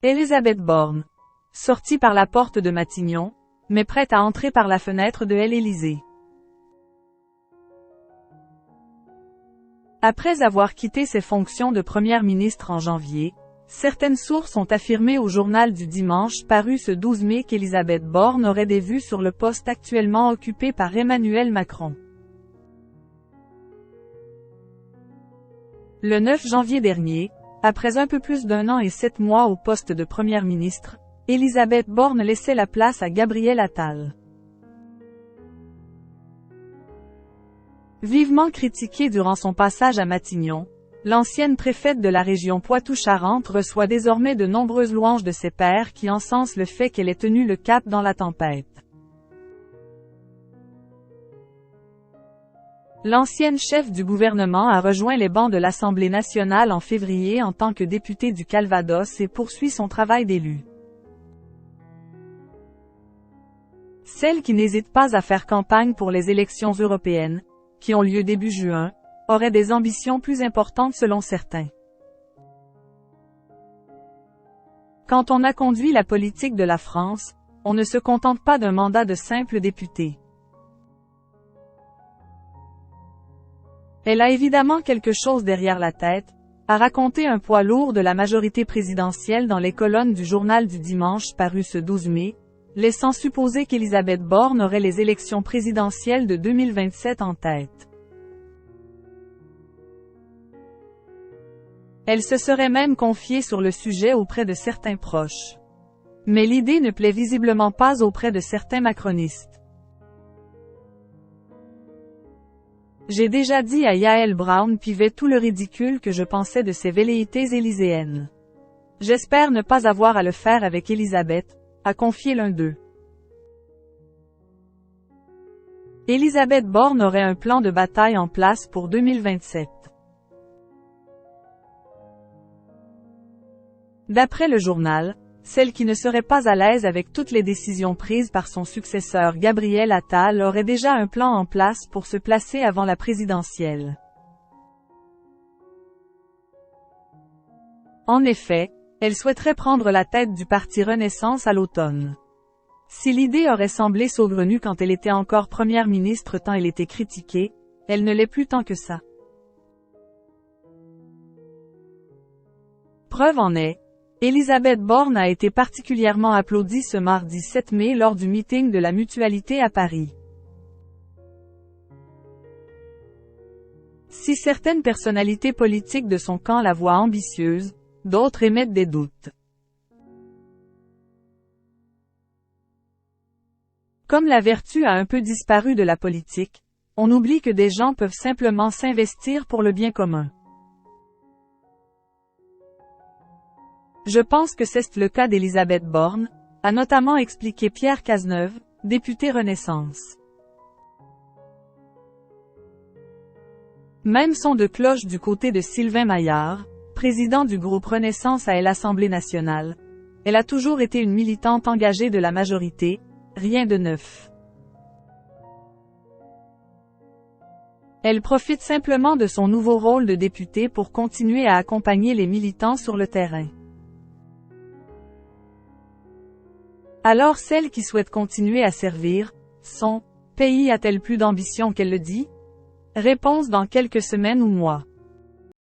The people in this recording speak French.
Élisabeth Borne. Sortie par la porte de Matignon, mais prête à entrer par la fenêtre de l'Élysée. Après avoir quitté ses fonctions de première ministre en janvier, certaines sources ont affirmé au journal du dimanche paru ce 12 mai qu'Élisabeth Borne aurait des vues sur le poste actuellement occupé par Emmanuel Macron. Le 9 janvier dernier, après un peu plus d'1 an et 7 mois au poste de première ministre, Élisabeth Borne laissait la place à Gabriel Attal. Vivement critiquée durant son passage à Matignon, l'ancienne préfète de la région Poitou-Charentes reçoit désormais de nombreuses louanges de ses pairs qui encensent le fait qu'elle ait tenu le cap dans la tempête. L'ancienne chef du gouvernement a rejoint les bancs de l'Assemblée nationale en février en tant que députée du Calvados et poursuit son travail d'élu. Celle qui n'hésite pas à faire campagne pour les élections européennes, qui ont lieu début juin, aurait des ambitions plus importantes selon certains. Quand on a conduit la politique de la France, on ne se contente pas d'un mandat de simple député. Elle a évidemment quelque chose derrière la tête, a raconté un poids lourd de la majorité présidentielle dans les colonnes du journal du dimanche paru ce 12 mai, laissant supposer qu'Élisabeth Borne aurait les élections présidentielles de 2027 en tête. Elle se serait même confiée sur le sujet auprès de certains proches. Mais l'idée ne plaît visiblement pas auprès de certains macronistes. J'ai déjà dit à Yael Braun-Pivet tout le ridicule que je pensais de ces velléités élyséennes. J'espère ne pas avoir à le faire avec Élisabeth, a confié l'un d'eux. Élisabeth Borne aurait un plan de bataille en place pour 2027. D'après le journal, celle qui ne serait pas à l'aise avec toutes les décisions prises par son successeur Gabriel Attal aurait déjà un plan en place pour se placer avant la présidentielle. En effet, elle souhaiterait prendre la tête du parti Renaissance à l'automne. Si l'idée aurait semblé saugrenue quand elle était encore première ministre tant elle était critiquée, elle ne l'est plus tant que ça. Preuve en est, Élisabeth Borne a été particulièrement applaudie ce mardi 7 mai lors du meeting de la Mutualité à Paris. Si certaines personnalités politiques de son camp la voient ambitieuse, d'autres émettent des doutes. Comme la vertu a un peu disparu de la politique, on oublie que des gens peuvent simplement s'investir pour le bien commun. Je pense que c'est le cas d'Élisabeth Borne, a notamment expliqué Pierre Cazeneuve, député Renaissance. Même son de cloche du côté de Sylvain Maillard, président du groupe Renaissance à l'Assemblée nationale. Elle a toujours été une militante engagée de la majorité, rien de neuf. Elle profite simplement de son nouveau rôle de députée pour continuer à accompagner les militants sur le terrain. Alors celle qui souhaite continuer à servir, son pays a-t-elle plus d'ambition qu'elle le dit? Réponse dans quelques semaines ou mois.